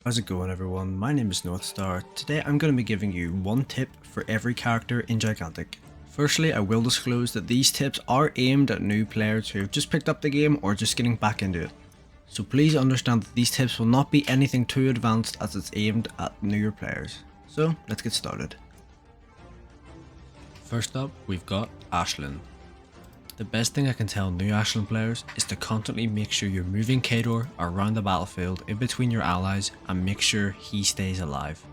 How's it going everyone? My name is Northstar. Today I'm going to be giving you one tip for every character in Gigantic. Firstly, I will disclose that these tips are aimed at new players who have just picked up the game or just getting back into it. So please understand that these tips will not be anything too advanced as it's aimed at newer players. So let's get started. First up, we've got Ashlyn. The best thing I can tell new Ashlyn players is to constantly make sure you're moving Kajir around the battlefield in between your allies and make sure he stays alive.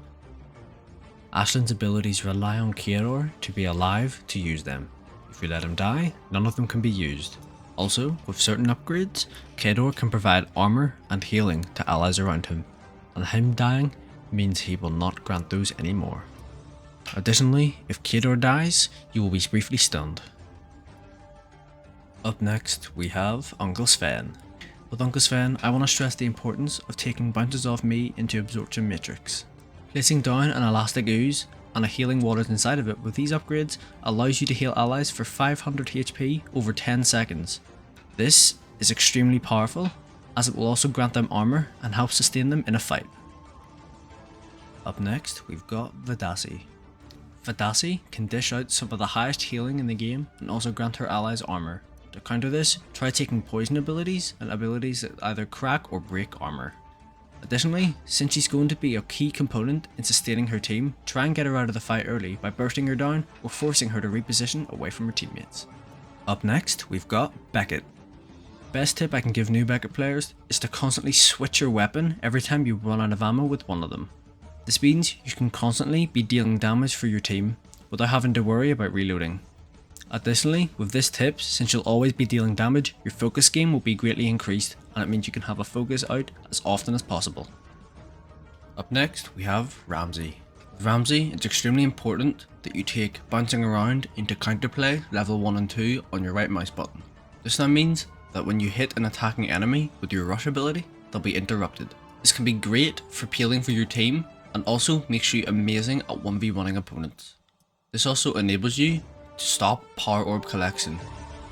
Ashlyn's abilities rely on Kajir to be alive to use them. If you let him die, none of them can be used. Also, with certain upgrades, Kajir can provide armor and healing to allies around him, and him dying means he will not grant those anymore. Additionally, if Kajir dies, you will be briefly stunned. Up next, we have Uncle Sven. With Uncle Sven, I want to stress the importance of taking bounces off me into Absorption Matrix. Placing down an Elastic Ooze and a Healing Waters inside of it with these upgrades allows you to heal allies for 500 HP over 10 seconds. This is extremely powerful as it will also grant them armor and help sustain them in a fight. Up next, we've got Vadasi. Vadasi can dish out some of the highest healing in the game and also grant her allies armor. To counter this, try taking poison abilities and abilities that either crack or break armor. Additionally, since she's going to be a key component in sustaining her team, try and get her out of the fight early by bursting her down or forcing her to reposition away from her teammates. Up next, we've got Beckett. Best tip I can give new Beckett players is to constantly switch your weapon every time you run out of ammo with one of them. This means you can constantly be dealing damage for your team without having to worry about reloading. Additionally, with this tip, since you'll always be dealing damage, your focus game will be greatly increased and it means you can have a focus out as often as possible. Up next, we have Ramsay. With Ramsay, it's extremely important that you take bouncing around into counterplay level 1 and 2 on your right mouse button. This now means that when you hit an attacking enemy with your rush ability, they'll be interrupted. This can be great for peeling for your team and also makes you amazing at 1v1ing opponents. This also enables you to stop power orb collection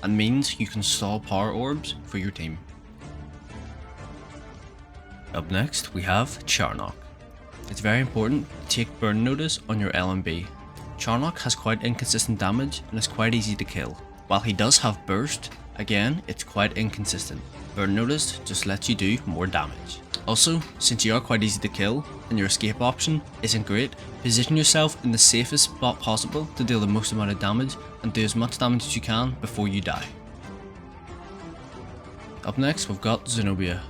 and means you can stall power orbs for your team. Up next, we have Charnok. It's very important to take burn notice on your LMB. Charnok has quite inconsistent damage and is quite easy to kill. While he does have burst, again it's quite inconsistent. Burn notice just lets you do more damage. Also, since you are quite easy to kill and your escape option isn't great, position yourself in the safest spot possible to deal the most amount of damage and do as much damage as you can before you die. Up next, we've got Xenobia.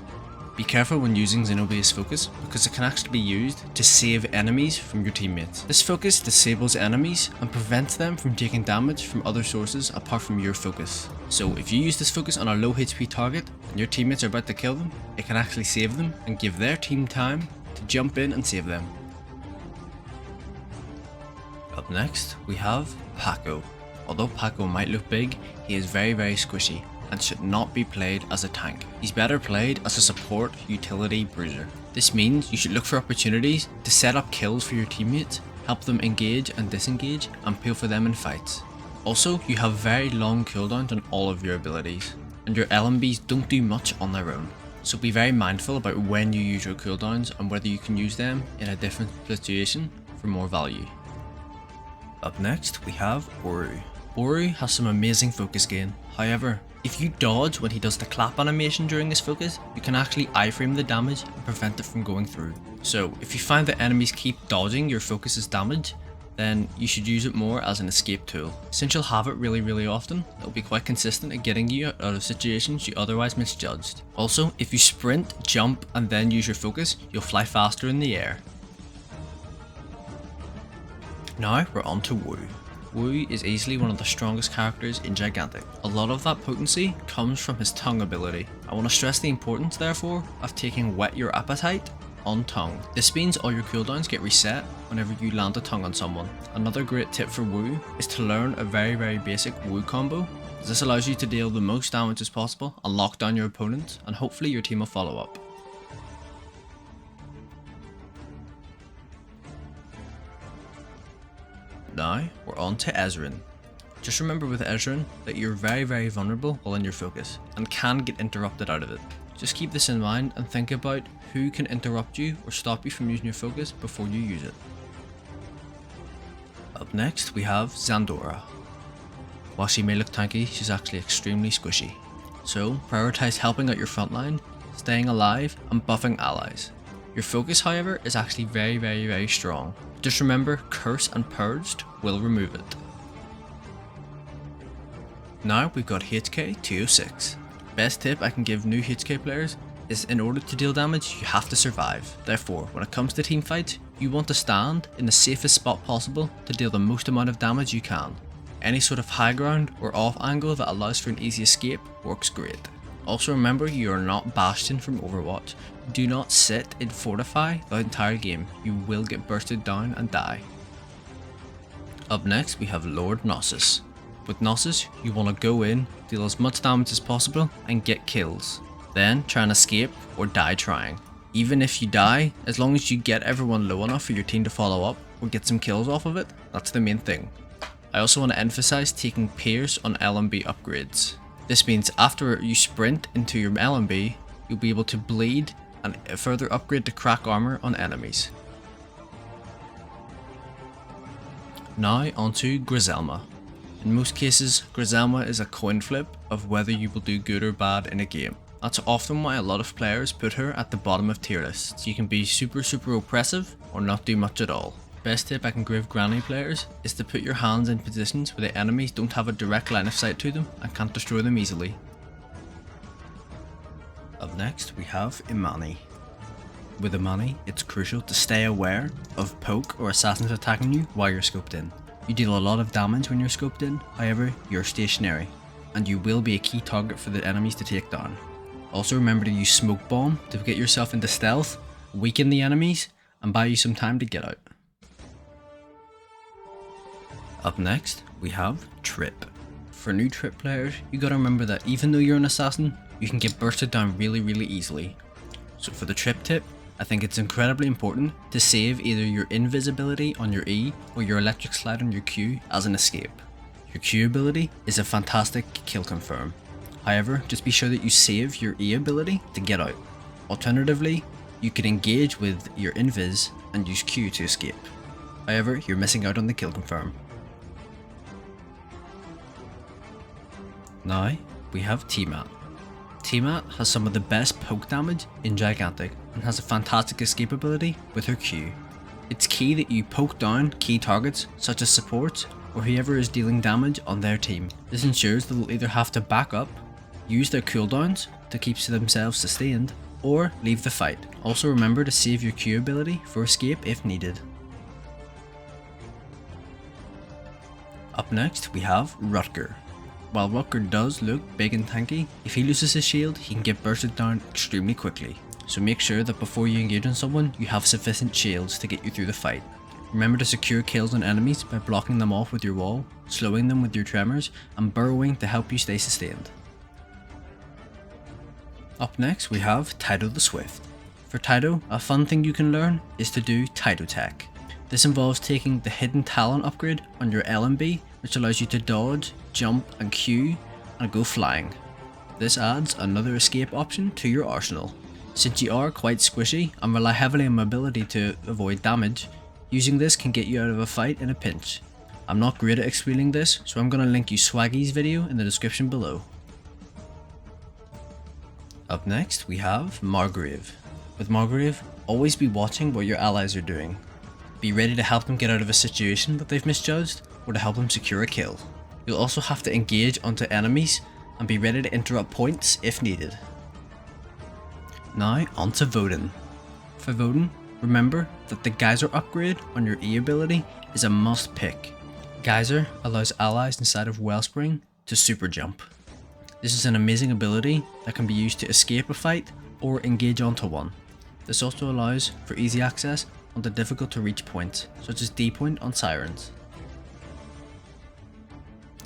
Be careful when using Xenobia's focus because it can actually be used to save enemies from your teammates. This focus disables enemies and prevents them from taking damage from other sources apart from your focus. So if you use this focus on a low HP target and your teammates are about to kill them, it can actually save them and give their team time to jump in and save them. Up next, we have Pakko. Although Pakko might look big, he is very squishy and should not be played as a tank. He's better played as a support utility bruiser. This means you should look for opportunities to set up kills for your teammates, help them engage and disengage, and peel for them in fights. Also, you have very long cooldowns on all of your abilities, and your LMBs don't do much on their own. So be very mindful about when you use your cooldowns and whether you can use them in a different situation for more value. Up next, we have Oru. Oru has some amazing focus gain. However, if you dodge when he does the clap animation during his focus, you can actually iframe the damage and prevent it from going through. So if you find that enemies keep dodging your focus's damage, then you should use it more as an escape tool. Since you'll have it really often, it'll be quite consistent at getting you out of situations you otherwise misjudged. Also, if you sprint, jump and then use your focus, you'll fly faster in the air. Now we're on to Wu. Wu is easily one of the strongest characters in Gigantic. A lot of that potency comes from his tongue ability. I want to stress the importance therefore of taking Whet Your Appetite on tongue. This means all your cooldowns get reset whenever you land a tongue on someone. Another great tip for Wu is to learn a very basic Wu combo. This allows you to deal the most damage as possible and lock down your opponent, and hopefully your team will follow up. Now we're on to Ezren. Just remember with Ezren that you're very vulnerable while in your focus and can get interrupted out of it. Just keep this in mind and think about who can interrupt you or stop you from using your focus before you use it. Up next we have Zandora. While she may look tanky, she's actually extremely squishy. So prioritize helping out your frontline, staying alive and buffing allies. Your focus however is actually very strong. Just remember, Curse and Purged will remove it. Now we've got HK 206. Best tip I can give new HK players is in order to deal damage you have to survive. Therefore when it comes to team fights you want to stand in the safest spot possible to deal the most amount of damage you can. Any sort of high ground or off angle that allows for an easy escape works great. Also remember, you are not Bastion from Overwatch. Do not sit in Fortify the entire game, you will get bursted down and die. Up next we have Lord Knossos. With Knossos you want to go in, deal as much damage as possible and get kills. Then try and escape or die trying. Even if you die, as long as you get everyone low enough for your team to follow up or get some kills off of it, that's the main thing. I also want to emphasize taking Pierce on LMB upgrades. This means after you sprint into your LMB, you'll be able to bleed and further upgrade to crack armor on enemies. Now onto Griselma. In most cases, Griselma is a coin flip of whether you will do good or bad in a game. That's often why a lot of players put her at the bottom of tier lists. You can be super oppressive or not do much at all. Best tip I can give granny players is to put your hands in positions where the enemies don't have a direct line of sight to them and can't destroy them easily. Up next we have Imani. With Imani, it's crucial to stay aware of poke or assassins attacking you while you're scoped in. You deal a lot of damage when you're scoped in, however you're stationary, and you will be a key target for the enemies to take down. Also remember to use smoke bomb to get yourself into stealth, weaken the enemies, and buy you some time to get out. Up next, we have Tripp. For new Tripp players, you gotta remember that even though you're an assassin, you can get bursted down really easily. So for the Tripp tip, I think it's incredibly important to save either your invisibility on your E or your electric slide on your Q as an escape. Your Q ability is a fantastic kill confirm. However, just be sure that you save your E ability to get out. Alternatively, you can engage with your invis and use Q to escape. However, you're missing out on the kill confirm. Now, we have T-Mat. T-Mat has some of the best poke damage in Gigantic and has a fantastic escape ability with her Q. It's key that you poke down key targets such as supports or whoever is dealing damage on their team. This ensures they will either have to back up, use their cooldowns to keep themselves sustained, or leave the fight. Also remember to save your Q ability for escape if needed. Up next we have Rutger. While Rutger does look big and tanky, if he loses his shield he can get bursted down extremely quickly. So make sure that before you engage on someone you have sufficient shields to get you through the fight. Remember to secure kills on enemies by blocking them off with your wall, slowing them with your tremors, and burrowing to help you stay sustained. Up next we have Tyto Swift. For Tyto, a fun thing you can learn is to do Tyto Tech. This involves taking the hidden talent upgrade on your LMB, which allows you to dodge, jump and Q and go flying. This adds another escape option to your arsenal. Since you are quite squishy and rely heavily on mobility to avoid damage, using this can get you out of a fight in a pinch. I'm not great at explaining this, so I'm going to link you Swaggy's video in the description below. Up next we have Margrave. With Margrave, always be watching what your allies are doing. Be ready to help them get out of a situation that they've misjudged or to help them secure a kill. You'll also have to engage onto enemies and be ready to interrupt points if needed. Now onto Voden. For Voden, remember that the Geyser upgrade on your E ability is a must pick. Geyser allows allies inside of Wellspring to super jump. This is an amazing ability that can be used to escape a fight or engage onto one. This also allows for easy access onto difficult to reach points, such as D point on Sirens.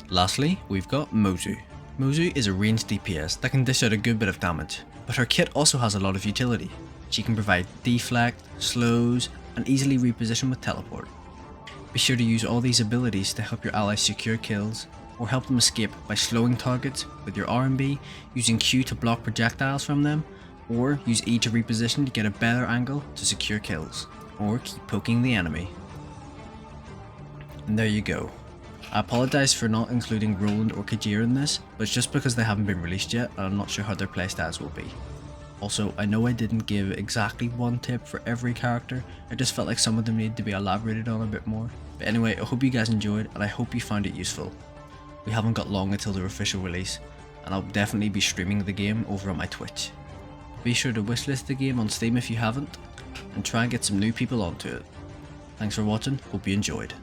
Lastly, we've got Mozu. Mozu is a ranged DPS that can dish out a good bit of damage, but her kit also has a lot of utility. She can provide deflect, slows, and easily reposition with teleport. Be sure to use all these abilities to help your allies secure kills, or help them escape by slowing targets with your RMB, using Q to block projectiles from them, or use E to reposition to get a better angle to secure kills, or keep poking the enemy. And there you go. I apologise for not including Roland or Kajir in this, but it's just because they haven't been released yet and I'm not sure how their playstyles will be. Also, I know I didn't give exactly one tip for every character, I just felt like some of them needed to be elaborated on a bit more. But anyway, I hope you guys enjoyed and I hope you found it useful. We haven't got long until their official release, and I'll definitely be streaming the game over on my Twitch. Be sure to wishlist the game on Steam if you haven't, and try and get some new people onto it. Thanks for watching, hope you enjoyed.